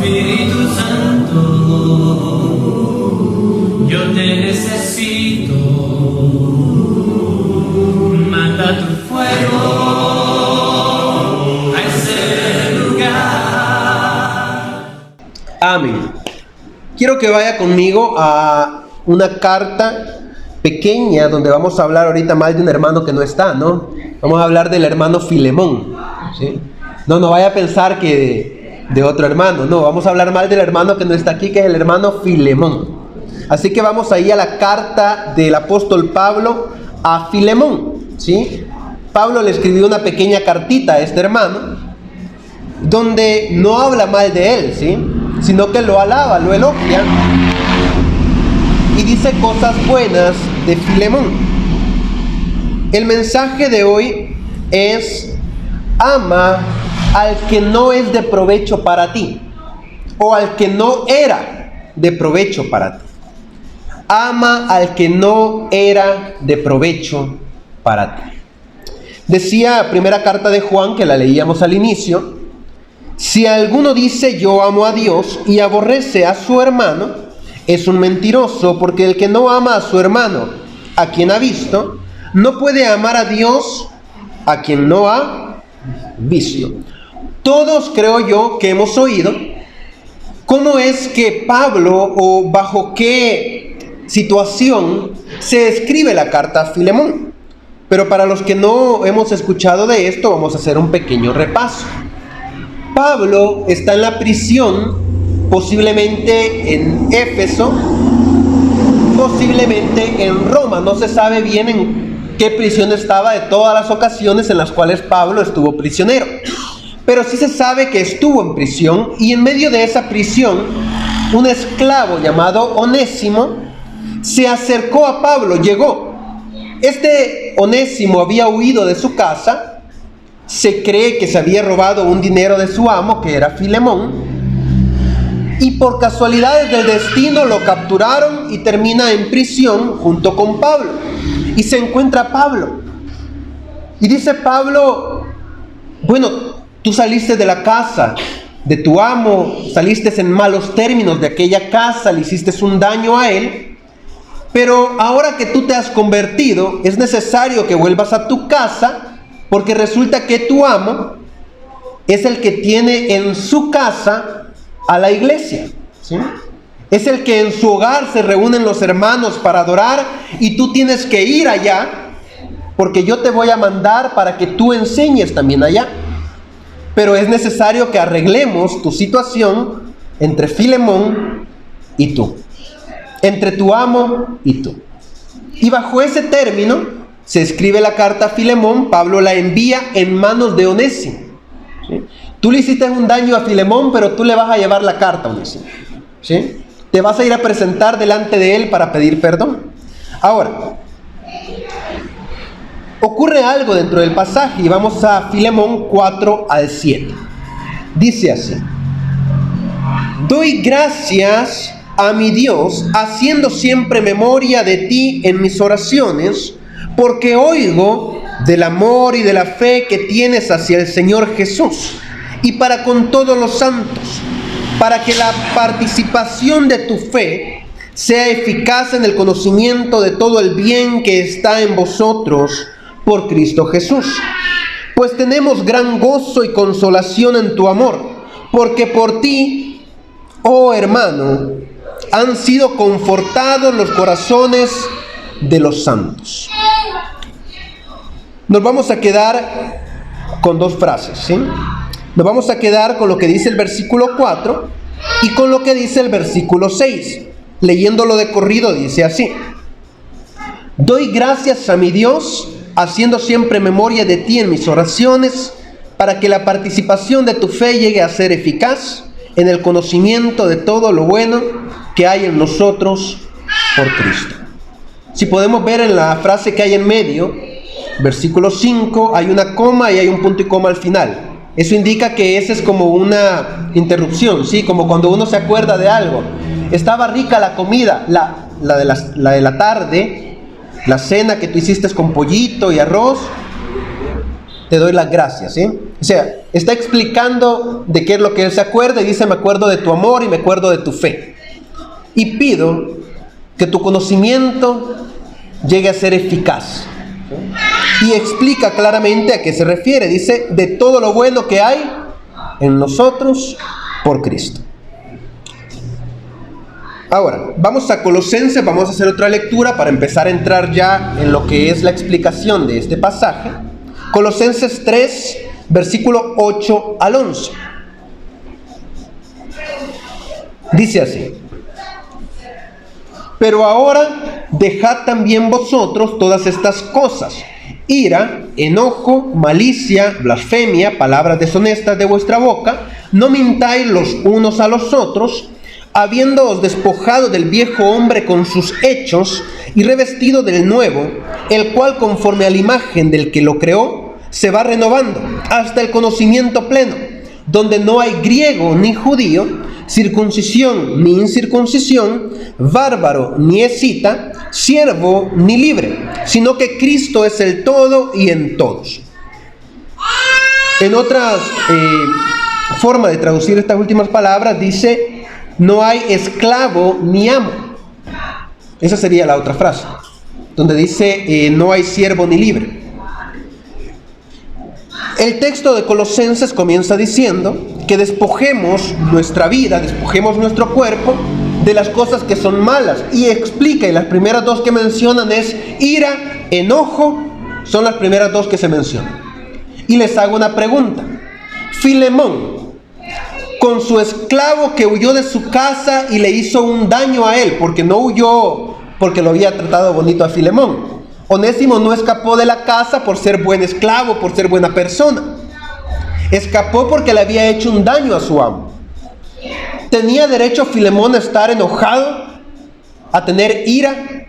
Espíritu Santo, yo te necesito. Manda tu fuego a ese lugar. Amén. Quiero que vaya conmigo a una carta pequeña donde vamos a hablar ahorita más de un hermano que no está, ¿no? Vamos a hablar del hermano Filemón, ¿sí? No vaya a pensar que de otro hermano, no, vamos a hablar más del hermano que no está aquí, que es el hermano Filemón. Así que vamos ahí a la carta del apóstol Pablo a Filemón, ¿sí? Pablo le escribió una pequeña cartita a este hermano, donde no habla mal de él, ¿sí? Sino que lo alaba, lo elogia, y dice cosas buenas de Filemón. El mensaje de hoy es: ama al que no es de provecho para ti, o al que no era de provecho para ti. Ama al que no era de provecho para ti. Decía primera carta de Juan, que la leíamos al inicio: si alguno dice yo amo a Dios y aborrece a su hermano, es un mentiroso, porque el que no ama a su hermano, a quien ha visto, no puede amar a Dios, a quien no ha visto. Todos, creo yo, que hemos oído cómo es que Pablo, o bajo qué situación se escribe la carta a Filemón. Pero para los que no hemos escuchado de esto, vamos a hacer un pequeño repaso. Pablo está en la prisión, posiblemente en Éfeso, posiblemente en Roma. No se sabe bien en qué prisión estaba de todas las ocasiones en las cuales Pablo estuvo prisionero. Pero sí se sabe que estuvo en prisión, y en medio de esa prisión, un esclavo llamado Onésimo se acercó a Pablo, llegó. Este Onésimo había huido de su casa. Se cree que se había robado un dinero de su amo, que era Filemón, y por casualidades del destino lo capturaron y termina en prisión junto con Pablo. Y se encuentra Pablo. Y dice Pablo: bueno, tú saliste de la casa de tu amo, saliste en malos términos de aquella casa, le hiciste un daño a él, pero ahora que tú te has convertido, es necesario que vuelvas a tu casa, porque resulta que tu amo es el que tiene en su casa a la iglesia, ¿sí? Es el que en su hogar se reúnen los hermanos para adorar, y tú tienes que ir allá, porque yo te voy a mandar para que tú enseñes también allá. Pero es necesario que arreglemos tu situación entre Filemón y tú, entre tu amo y tú. Y bajo ese término se escribe la carta a Filemón. Pablo la envía en manos de Onésimo, ¿sí? Tú le hiciste un daño a Filemón, pero tú le vas a llevar la carta a Onésimo, ¿sí? Te vas a ir a presentar delante de él para pedir perdón. Ahora, ocurre algo dentro del pasaje, y vamos a Filemón 4 al 7. Dice así: doy gracias a mi Dios, haciendo siempre memoria de ti en mis oraciones, porque oigo del amor y de la fe que tienes hacia el Señor Jesús, y para con todos los santos, para que la participación de tu fe sea eficaz en el conocimiento de todo el bien que está en vosotros por Cristo Jesús. Pues tenemos gran gozo y consolación en tu amor, porque por ti, oh hermano, han sido confortados los corazones de los santos. Nos vamos a quedar con dos frases, ¿sí? Nos vamos a quedar con lo que dice el versículo 4 y con lo que dice el versículo 6. Leyéndolo de corrido, dice así: doy gracias a mi Dios, haciendo siempre memoria de ti en mis oraciones, para que la participación de tu fe llegue a ser eficaz en el conocimiento de todo lo bueno que hay en nosotros por Cristo. Si podemos ver en la frase que hay en medio, versículo 5, hay una coma y hay un punto y coma al final. Eso indica que esa es como una interrupción, ¿sí? Como cuando uno se acuerda de algo. Estaba rica la comida, la de la tarde, la cena que tú hiciste con pollito y arroz. Te doy las gracias, ¿sí? O sea, está explicando de qué es lo que él se acuerda y dice: me acuerdo de tu amor y me acuerdo de tu fe. Y pido que tu conocimiento llegue a ser eficaz. Y explica claramente a qué se refiere. Dice: de todo lo bueno que hay en nosotros por Cristo. Ahora, vamos a Colosenses, vamos a hacer otra lectura para empezar a entrar ya en lo que es la explicación de este pasaje. Colosenses 3, versículo 8 al 11. Dice así: pero ahora dejad también vosotros todas estas cosas: ira, enojo, malicia, blasfemia, palabras deshonestas de vuestra boca. No mintáis los unos a los otros, habiéndoos despojado del viejo hombre con sus hechos y revestido del nuevo, el cual conforme a la imagen del que lo creó, se va renovando hasta el conocimiento pleno, donde no hay griego ni judío, circuncisión ni incircuncisión, bárbaro ni escita, siervo ni libre, sino que Cristo es el todo y en todos. En otras formas de traducir estas últimas palabras dice: no hay esclavo ni amo. Esa sería la otra frase, donde dice no hay siervo ni libre. El texto de Colosenses comienza diciendo que despojemos nuestra vida, despojemos nuestro cuerpo de las cosas que son malas. Y explica, y las primeras dos que mencionan es ira, enojo, son las primeras dos que se mencionan. Y les hago una pregunta. Filemón, con su esclavo que huyó de su casa y le hizo un daño a él, porque no huyó porque lo había tratado bonito a Filemón. Onésimo no escapó de la casa por ser buen esclavo, por ser buena persona. Escapó porque le había hecho un daño a su amo. ¿Tenía derecho Filemón a estar enojado, a tener ira,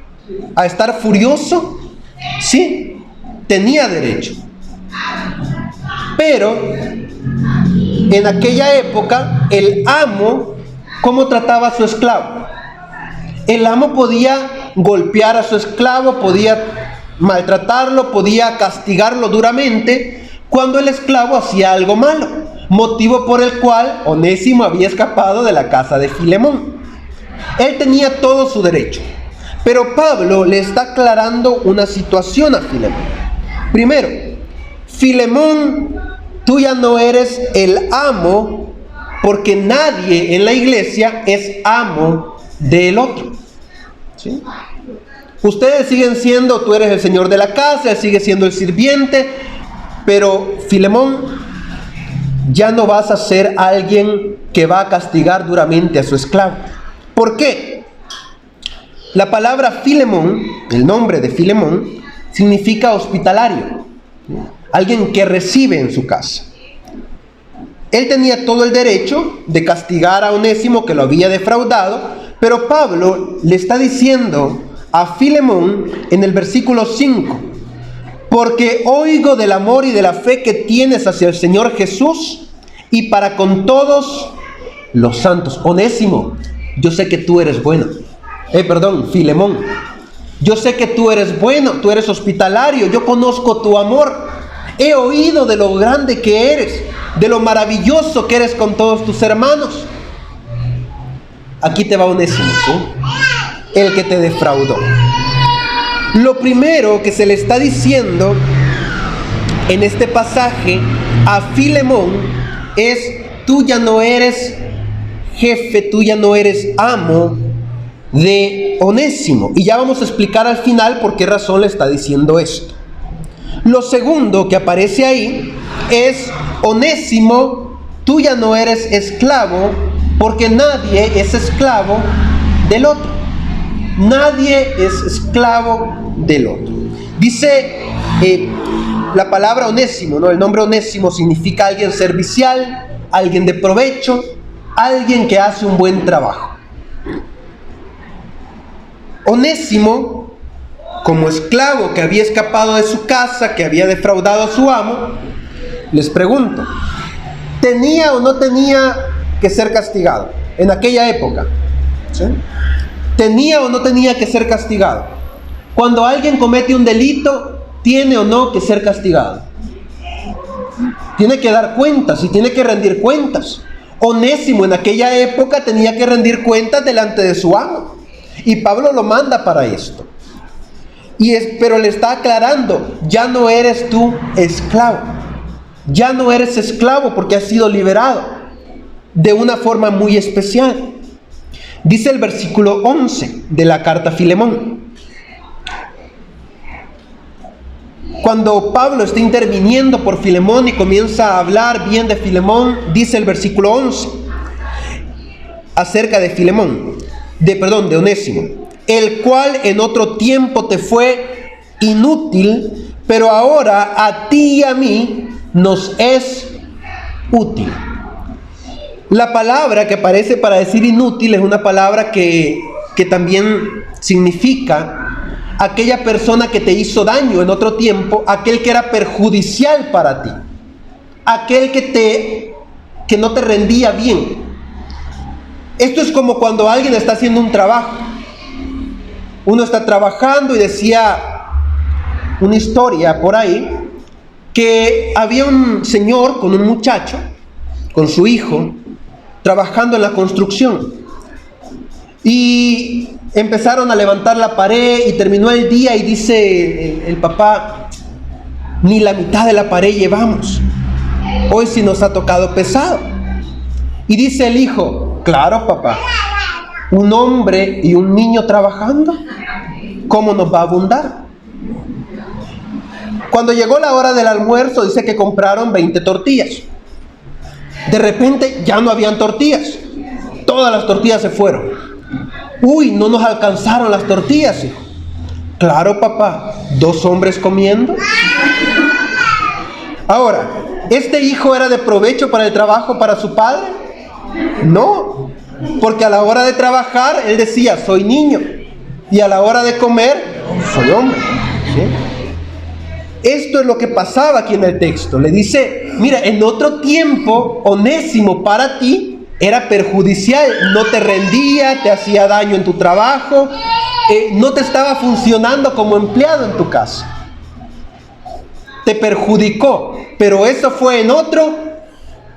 a estar furioso? Sí, tenía derecho. Pero en aquella época, el amo, ¿cómo trataba a su esclavo? El amo podía golpear a su esclavo, podía maltratarlo, podía castigarlo duramente cuando el esclavo hacía algo malo, motivo por el cual Onésimo había escapado de la casa de Filemón. Él tenía todo su derecho, pero Pablo le está aclarando una situación a Filemón. Primero, Filemón, tú ya no eres el amo, porque nadie en la iglesia es amo del otro. ¿Sí? Ustedes siguen siendo, tú eres el señor de la casa, él sigue siendo el sirviente, pero Filemón, ya no vas a ser alguien que va a castigar duramente a su esclavo. ¿Por qué? La palabra Filemón, el nombre de Filemón, significa hospitalario, alguien que recibe en su casa. Él tenía todo el derecho de castigar a Onésimo, que lo había defraudado, pero Pablo le está diciendo a Filemón en el versículo 5: porque oigo del amor y de la fe que tienes hacia el Señor Jesús y para con todos los santos. Onésimo, yo sé que tú eres bueno. Filemón, yo sé que tú eres bueno, tú eres hospitalario, yo conozco tu amor. He oído de lo grande que eres, de lo maravilloso que eres con todos tus hermanos. Aquí te va Onésimo, ¿sí? El que te defraudó. Lo primero que se le está diciendo en este pasaje a Filemón es: tú ya no eres jefe, tú ya no eres amo de Onésimo. Y ya vamos a explicar al final por qué razón le está diciendo esto. Lo segundo que aparece ahí es: Onésimo, tú ya no eres esclavo, porque nadie es esclavo del otro. Nadie es esclavo del otro. Dice la palabra Onésimo, ¿no? El nombre Onésimo significa alguien servicial, alguien de provecho, alguien que hace un buen trabajo. Onésimo, como esclavo que había escapado de su casa, que había defraudado a su amo, les pregunto, ¿tenía o no tenía que ser castigado en aquella época? ¿Sí? ¿Tenía o no tenía que ser castigado? Cuando alguien comete un delito, ¿tiene o no que ser castigado? tiene que dar cuentas y tiene que rendir cuentas. Onésimo en aquella época tenía que rendir cuentas delante de su amo. Y Pablo lo manda para esto. Pero le está aclarando, ya no eres tú esclavo. Ya no eres esclavo porque has sido liberado de una forma muy especial. Dice el versículo 11 de la carta a Filemón. Cuando Pablo está interviniendo por Filemón y comienza a hablar bien de Filemón, dice el versículo 11 acerca de Filemón, de Onésimo, el cual en otro tiempo te fue inútil, pero ahora a ti y a mí nos es útil. La palabra que aparece para decir inútil es una palabra que también significa aquella persona que te hizo daño en otro tiempo, aquel que era perjudicial para ti, aquel que no te rendía bien. Esto es como cuando alguien está haciendo un trabajo. Uno está trabajando y decía una historia por ahí que había un señor con un muchacho, con su hijo, trabajando en la construcción. Y empezaron a levantar la pared y terminó el día y dice el papá, ni la mitad de la pared llevamos. Hoy sí nos ha tocado pesado. Y dice el hijo, claro papá, un hombre y un niño trabajando, ¿cómo nos va a abundar? Cuando llegó la hora del almuerzo, dice que compraron 20 tortillas. De repente ya no habían tortillas. Todas las tortillas se fueron. Uy, no nos alcanzaron las tortillas, hijo. Claro, papá, 2 hombres comiendo. Ahora, ¿este hijo era de provecho para el trabajo para su padre? No, porque a la hora de trabajar, él decía, soy niño. Y a la hora de comer, soy hombre. ¿Sí? Esto es lo que pasaba aquí en el texto. Le dice, mira, en otro tiempo, Onésimo para ti era perjudicial, no te rendía, te hacía daño en tu trabajo, no te estaba funcionando como empleado en tu casa. Te perjudicó, pero eso fue en otro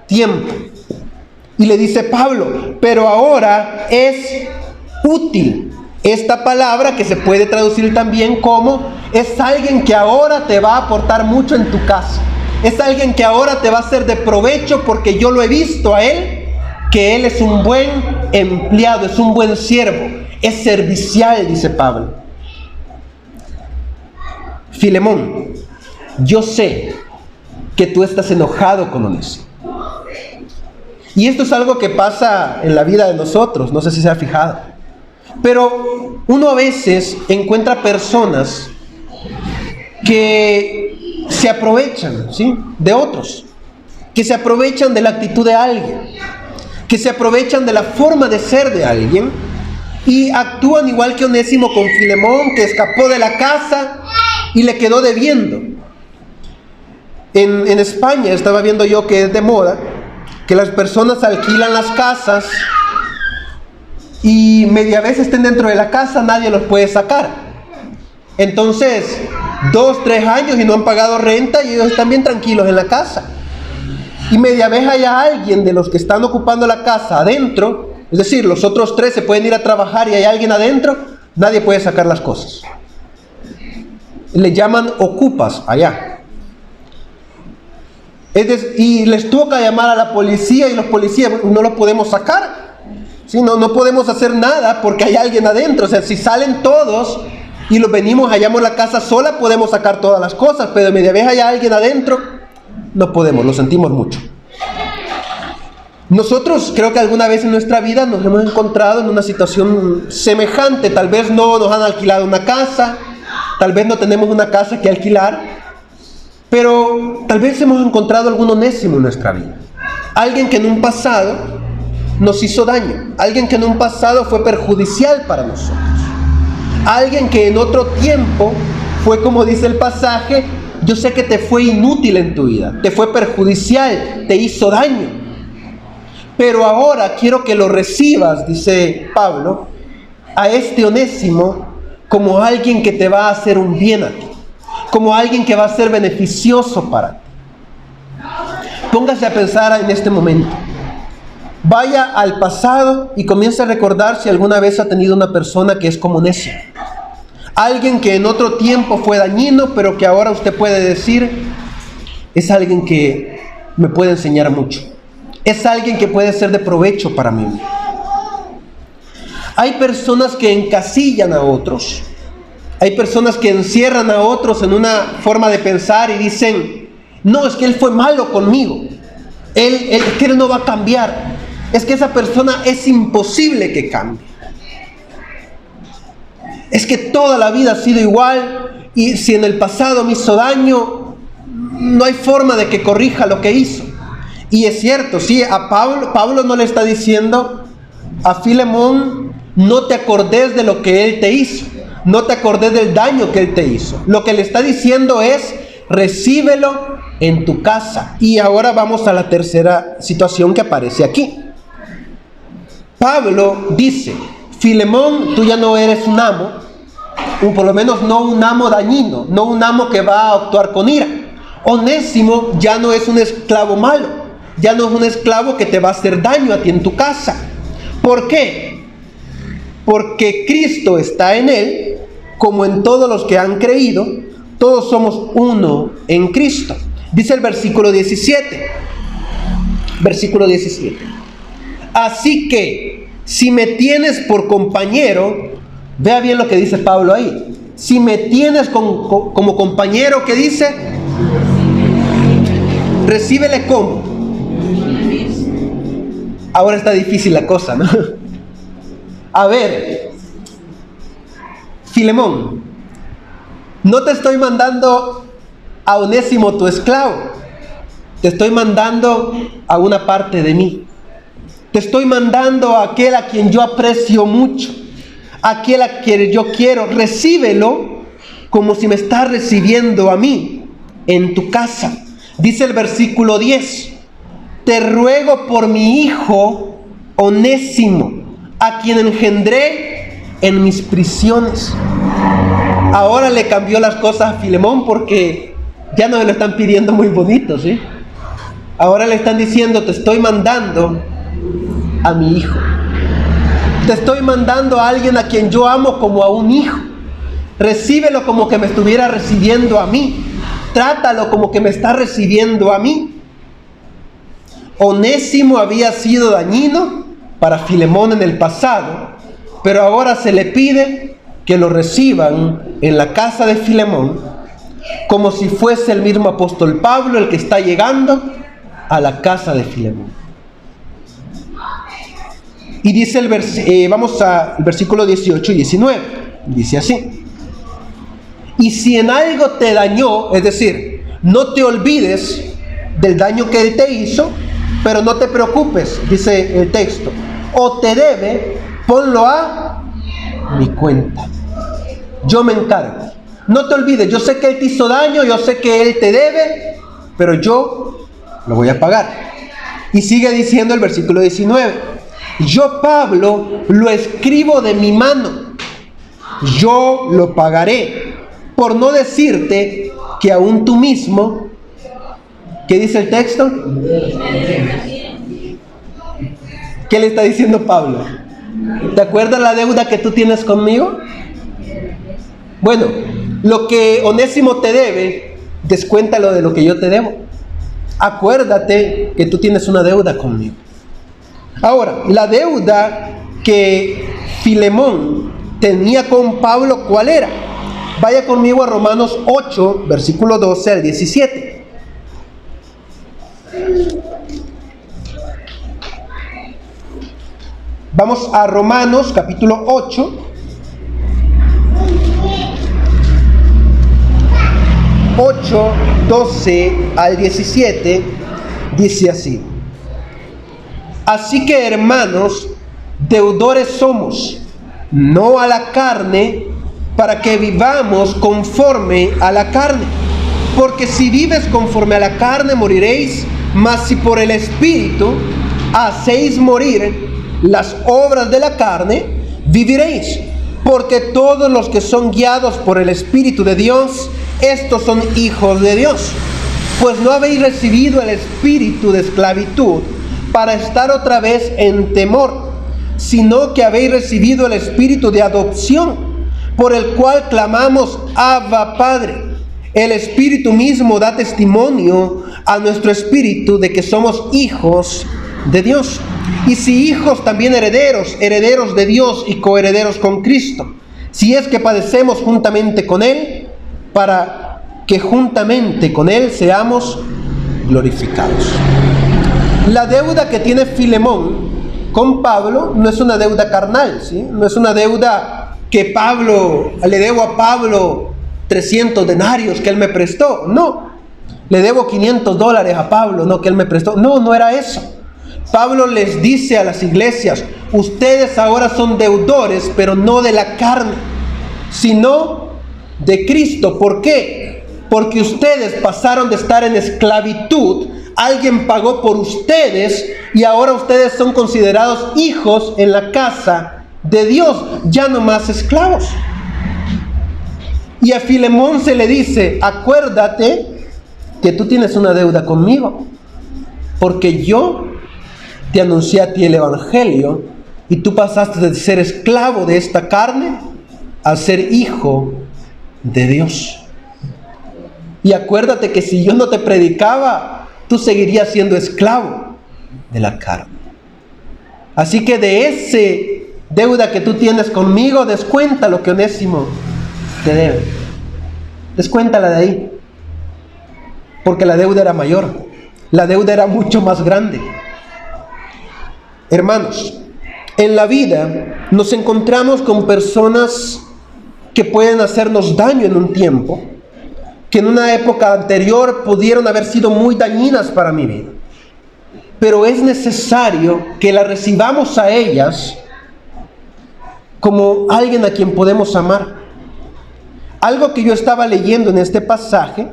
tiempo. Y le dice Pablo, pero ahora es útil. Esta palabra que se puede traducir también como es alguien que ahora te va a aportar mucho en tu casa. Es alguien que ahora te va a ser de provecho porque yo lo he visto a él, que él es un buen empleado, es un buen siervo, es servicial, dice Pablo. Filemón, yo sé que tú estás enojado con Onésimo. Y esto es algo que pasa en la vida de nosotros, no sé si se ha fijado. Pero uno a veces encuentra personas que se aprovechan, ¿sí?, de otros, que se aprovechan de la actitud de alguien, que se aprovechan de la forma de ser de alguien y actúan igual que Onésimo con Filemón, que escapó de la casa y le quedó debiendo. En España estaba viendo yo que es de moda que las personas alquilan las casas y media vez estén dentro de la casa, nadie los puede sacar. Entonces, 2, 3 años y no han pagado renta y ellos están bien tranquilos en la casa. Y media vez haya alguien de los que están ocupando la casa adentro, es decir, los otros 3 se pueden ir a trabajar y hay alguien adentro, nadie puede sacar las cosas. Le llaman ocupas allá. Y les toca llamar a la policía y los policías no los podemos sacar. ¿Sí? No podemos hacer nada porque hay alguien adentro. O sea, si salen todos y los venimos, hallamos la casa sola, podemos sacar todas las cosas, pero media vez hay alguien adentro, no podemos, lo sentimos mucho. Nosotros creo que alguna vez en nuestra vida nos hemos encontrado en una situación semejante. Tal vez no nos han alquilado una casa, tal vez no tenemos una casa que alquilar, pero tal vez hemos encontrado algún Onésimo en nuestra vida. Alguien que en un pasado nos hizo daño, alguien que en un pasado fue perjudicial para nosotros, alguien que en otro tiempo fue, como dice el pasaje, yo sé que te fue inútil en tu vida, te fue perjudicial, te hizo daño, pero ahora quiero que lo recibas, dice Pablo, a este Onésimo como alguien que te va a hacer un bien a ti, como alguien que va a ser beneficioso para ti. Póngase a pensar en este momento. Vaya al pasado y comience a recordar si alguna vez ha tenido una persona que es como Onésimo. Alguien que en otro tiempo fue dañino, pero que ahora usted puede decir, es alguien que me puede enseñar mucho. Es alguien que puede ser de provecho para mí. Hay personas que encasillan a otros. Hay personas que encierran a otros en una forma de pensar y dicen, no, es que él fue malo conmigo. Él no va a cambiar. Es que esa persona es imposible que cambie. Es que toda la vida ha sido igual y si en el pasado me hizo daño, no hay forma de que corrija lo que hizo. Y es cierto, sí, a Pablo no le está diciendo a Filemón, no te acordes de lo que él te hizo, no te acordes del daño que él te hizo. Lo que le está diciendo es, recíbelo en tu casa. Y ahora vamos a la tercera situación que aparece aquí. Pablo dice, Filemón, tú ya no eres un amo, o por lo menos no un amo dañino, no un amo que va a actuar con ira. Onésimo ya no es un esclavo malo, ya no es un esclavo que te va a hacer daño a ti en tu casa. ¿Por qué? Porque Cristo está en él, como en todos los que han creído, todos somos uno en Cristo. Dice el versículo 17. Versículo 17. Así que, si me tienes por compañero, vea bien lo que dice Pablo ahí. Si me tienes como compañero, ¿qué dice? Recíbele como. Ahora está difícil la cosa, ¿no? A ver, Filemón, no te estoy mandando a Onésimo tu esclavo, te estoy mandando a una parte de mí. Te estoy mandando a aquel a quien yo aprecio mucho, aquel a quien yo quiero. Recíbelo como si me estás recibiendo a mí en tu casa. Dice el versículo 10, te ruego por mi hijo Onésimo, a quien engendré en mis prisiones. Ahora le cambió las cosas a Filemón porque ya no le lo están pidiendo muy bonito, ¿sí? Ahora le están diciendo, te estoy mandando a mi hijo. Te estoy mandando a alguien a quien yo amo como a un hijo. Recíbelo como que me estuviera recibiendo a mí. Trátalo como que me está recibiendo a mí. Onésimo había sido dañino para Filemón en el pasado, pero ahora se le pide que lo reciban en la casa de Filemón, como si fuese el mismo apóstol Pablo el que está llegando a la casa de Filemón. Y dice vamos al versículo 18 y 19. Dice así: y si en algo te dañó, es decir, no te olvides del daño que él te hizo, pero no te preocupes, dice el texto, o te debe, ponlo a mi cuenta. Yo me encargo. No te olvides, yo sé que él te hizo daño, yo sé que él te debe, pero yo lo voy a pagar. Y sigue diciendo el versículo 19: yo, Pablo, lo escribo de mi mano, yo lo pagaré, por no decirte que aún tú mismo, ¿qué dice el texto? ¿Qué le está diciendo Pablo? ¿Te acuerdas la deuda que tú tienes conmigo? Bueno, lo que Onésimo te debe, descuéntalo de lo que yo te debo. Acuérdate que tú tienes una deuda conmigo. Ahora, la deuda que Filemón tenía con Pablo, ¿cuál era? Vaya conmigo a Romanos 8, versículo 12 al 17. Vamos a Romanos capítulo 8. 8, 12 al 17, dice así: así que, hermanos, deudores somos, no a la carne, para que vivamos conforme a la carne. Porque si vives conforme a la carne, moriréis, mas si por el Espíritu hacéis morir las obras de la carne, viviréis. Porque todos los que son guiados por el Espíritu de Dios, estos son hijos de Dios. Pues no habéis recibido el espíritu de esclavitud para estar otra vez en temor, sino que habéis recibido el espíritu de adopción, por el cual clamamos, Abba, Padre. El Espíritu mismo da testimonio a nuestro espíritu de que somos hijos de Dios. Y si hijos, también herederos, herederos de Dios y coherederos con Cristo, si es que padecemos juntamente con Él, para que juntamente con Él seamos glorificados. La deuda que tiene Filemón con Pablo no es una deuda carnal, ¿sí? No es una deuda que le debo a Pablo 300 denarios que él me prestó. No, le debo $500 a Pablo, no, que él me prestó. No, no era eso. Pablo les dice a las iglesias, ustedes ahora son deudores, pero no de la carne, sino de Cristo. ¿Por qué? Porque ustedes pasaron de estar en esclavitud, alguien pagó por ustedes y ahora ustedes son considerados hijos en la casa de Dios, ya no más esclavos. Y a Filemón se le dice, acuérdate que tú tienes una deuda conmigo, porque yo te anuncié a ti el evangelio y tú pasaste de ser esclavo de esta carne a ser hijo de Dios. Y acuérdate que si yo no te predicaba, tú seguirías siendo esclavo de la carne. Así que de ese deuda que tú tienes conmigo, descuenta lo que Onésimo te debe. Descuéntala de ahí. Porque la deuda era mayor. La deuda era mucho más grande. Hermanos, en la vida nos encontramos con personas que pueden hacernos daño en un tiempo, que en una época anterior pudieron haber sido muy dañinas para mi vida. Pero es necesario que las recibamos a ellas como alguien a quien podemos amar. Algo que yo estaba leyendo en este pasaje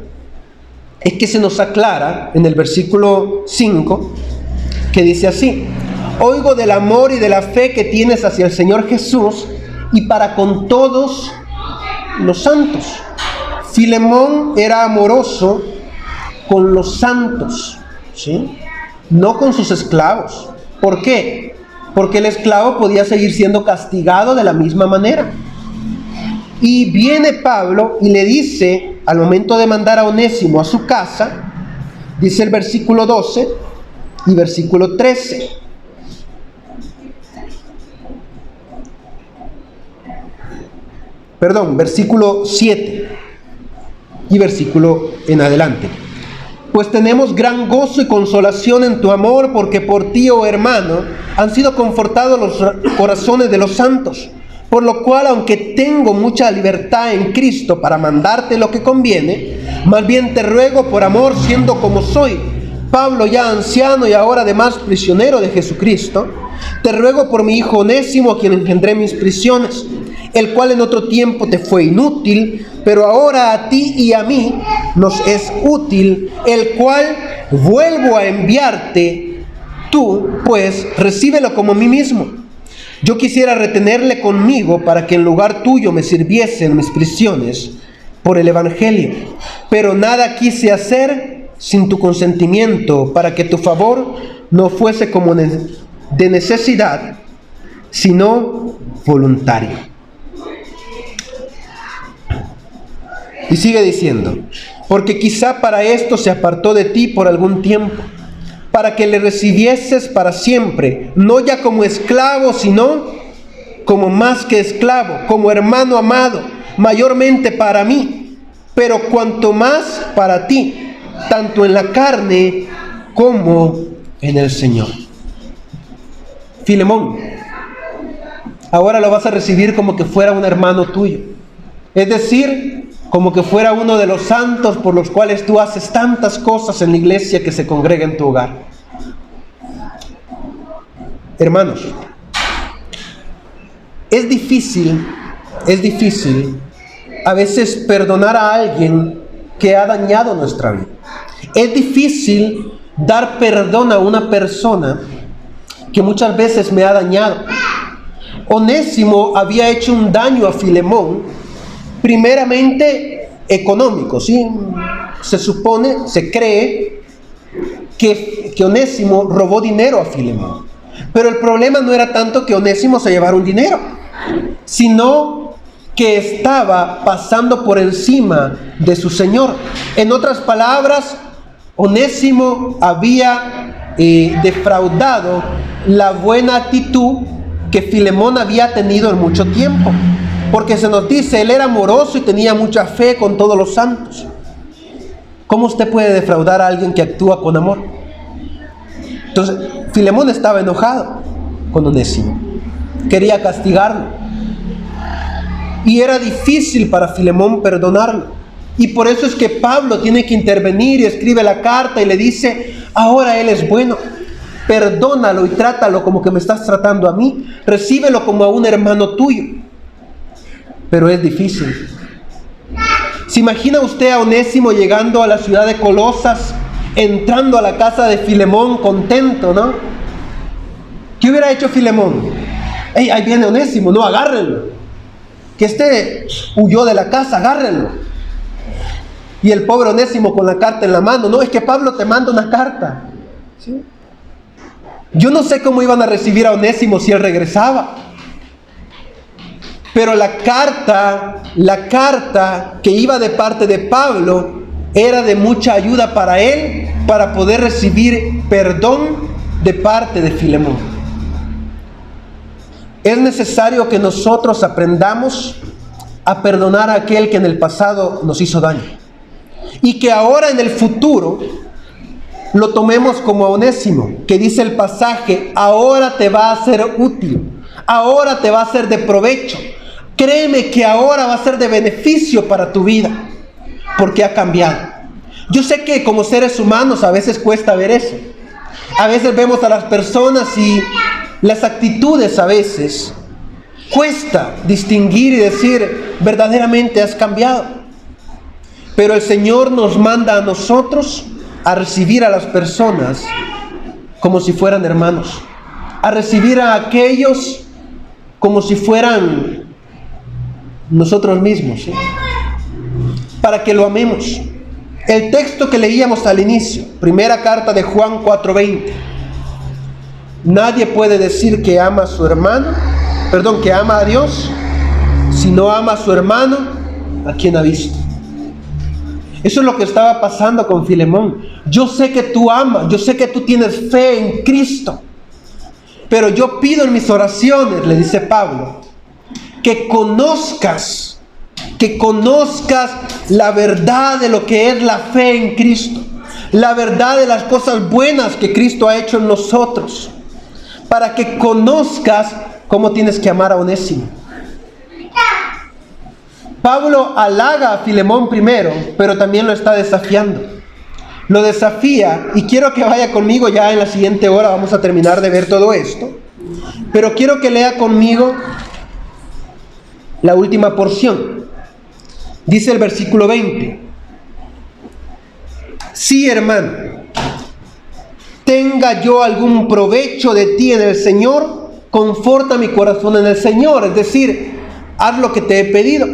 es que se nos aclara en el versículo 5, que dice así: oigo del amor y de la fe que tienes hacia el Señor Jesús y para con todos los santos. Filemón era amoroso con los santos, ¿sí? No con sus esclavos. ¿Por qué? Porque el esclavo podía seguir siendo castigado de la misma manera. Y viene Pablo y le dice, al momento de mandar a Onésimo a su casa, dice el versículo 12 y versículo 13. Perdón, versículo 7 y versículo en adelante. Pues tenemos gran gozo y consolación en tu amor, porque por ti, oh hermano, han sido confortados los corazones de los santos. Por lo cual, aunque tengo mucha libertad en Cristo para mandarte lo que conviene, más bien te ruego por amor, siendo como soy, Pablo ya anciano y ahora además prisionero de Jesucristo, te ruego por mi hijo Onésimo, a quien engendré mis prisiones, el cual en otro tiempo te fue inútil, pero ahora a ti y a mí nos es útil, el cual vuelvo a enviarte. Tú, pues, recíbelo como a mí mismo. Yo quisiera retenerle conmigo para que en lugar tuyo me sirviese en mis prisiones por el evangelio, pero nada quise hacer sin tu consentimiento, para que tu favor no fuese como de necesidad, sino voluntario. Y sigue diciendo, porque quizá para esto se apartó de ti por algún tiempo, para que le recibieses para siempre, no ya como esclavo, sino como más que esclavo, como hermano amado, mayormente para mí, pero cuanto más para ti, tanto en la carne como en el Señor. Filemón, ahora lo vas a recibir como que fuera un hermano tuyo, es decir, como que fuera uno de los santos por los cuales tú haces tantas cosas en la iglesia que se congrega en tu hogar. Hermanos, es difícil a veces perdonar a alguien que ha dañado nuestra vida. Es difícil dar perdón a una persona que muchas veces me ha dañado. Onésimo había hecho un daño a Filemón, primeramente económico, ¿sí? se supone, se cree que Onésimo robó dinero a Filemón. Pero el problema no era tanto que Onésimo se llevara un dinero, sino que estaba pasando por encima de su señor. En otras palabras, Onésimo había defraudado la buena actitud que Filemón había tenido en mucho tiempo. Porque se nos dice, él era amoroso y tenía mucha fe con todos los santos. ¿Cómo usted puede defraudar a alguien que actúa con amor? Entonces, Filemón estaba enojado con Onésimo. Quería castigarlo. Y era difícil para Filemón perdonarlo. Y por eso es que Pablo tiene que intervenir y escribe la carta y le dice, ahora él es bueno. Perdónalo y trátalo como que me estás tratando a mí. Recíbelo como a un hermano tuyo. Pero es difícil. ¿Se imagina usted a Onésimo llegando a la ciudad de Colosas, entrando a la casa de Filemón contento, ¿no? ¿Qué hubiera hecho Filemón? ¡Ey, ahí viene Onésimo! No, agárrenlo. Que este huyó de la casa, agárrenlo. Y el pobre Onésimo con la carta en la mano. No, es que Pablo te manda una carta. ¿Sí? Yo no sé cómo iban a recibir a Onésimo si él regresaba. Pero la carta que iba de parte de Pablo era de mucha ayuda para él, para poder recibir perdón de parte de Filemón. Es necesario que nosotros aprendamos a perdonar a aquel que en el pasado nos hizo daño. Y que ahora en el futuro lo tomemos como a Onésimo, que dice el pasaje, ahora te va a ser útil, ahora te va a ser de provecho. Créeme que ahora va a ser de beneficio para tu vida, porque ha cambiado. Yo sé que como seres humanos a veces cuesta ver eso. A veces vemos a las personas y las actitudes a veces cuesta distinguir y decir, verdaderamente has cambiado. Pero el Señor nos manda a nosotros a recibir a las personas como si fueran hermanos, a recibir a aquellos como si fueran nosotros mismos, ¿sí? Para que lo amemos. El texto que leíamos al inicio, primera carta de Juan 4:20. Nadie puede decir que ama a su hermano, que ama a Dios, si no ama a su hermano, a quien ha visto. Eso es lo que estaba pasando con Filemón. Yo sé que tú amas, yo sé que tú tienes fe en Cristo, pero yo pido en mis oraciones, le dice Pablo, que conozcas la verdad de lo que es la fe en Cristo, la verdad de las cosas buenas que Cristo ha hecho en nosotros, para que conozcas cómo tienes que amar a Onésimo. Pablo halaga a Filemón primero, pero también lo está desafiando. Lo desafía, y quiero que vaya conmigo ya en la siguiente hora, vamos a terminar de ver todo esto, pero quiero que lea conmigo la última porción. Dice el versículo 20. Sí, hermano, tenga yo algún provecho de ti en el Señor, conforta mi corazón en el Señor. Es decir, haz lo que te he pedido.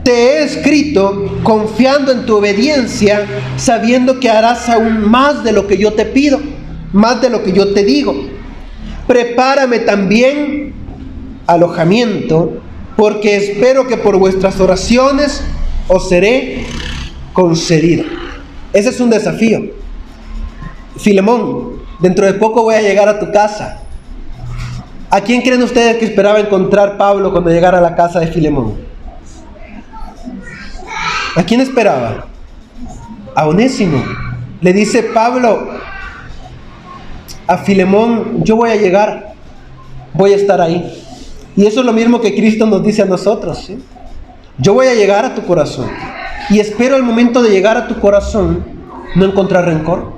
Te he escrito confiando en tu obediencia, sabiendo que harás aún más de lo que yo te pido, más de lo que yo te digo. Prepárame también alojamiento, porque espero que por vuestras oraciones os seré concedido. Ese es un desafío. Filemón, dentro de poco voy a llegar a tu casa. ¿A quién creen ustedes que esperaba encontrar Pablo cuando llegara a la casa de Filemón? ¿A quién esperaba? A Onésimo. Le dice Pablo a Filemón, yo voy a llegar, voy a estar ahí. Y eso es lo mismo que Cristo nos dice a nosotros, ¿sí? Yo voy a llegar a tu corazón. Y espero al momento de llegar a tu corazón no encontrar rencor,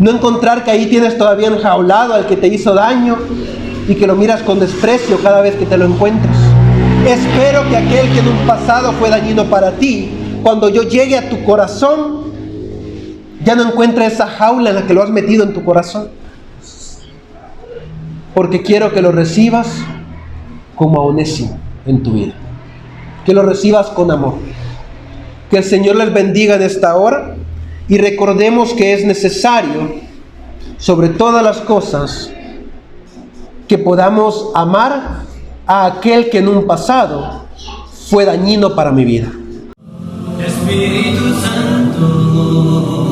no encontrar que ahí tienes todavía enjaulado al que te hizo daño y que lo miras con desprecio cada vez que te lo encuentras. Espero que aquel que en un pasado fue dañino para ti, cuando yo llegue a tu corazón, ya no encuentre esa jaula en la que lo has metido en tu corazón. Porque quiero que lo recibas como a Onésimo en tu vida, que lo recibas con amor. Que el Señor les bendiga en esta hora. Y recordemos que es necesario, sobre todas las cosas, que podamos amar a aquel que en un pasado fue dañino para mi vida. Espíritu Santo,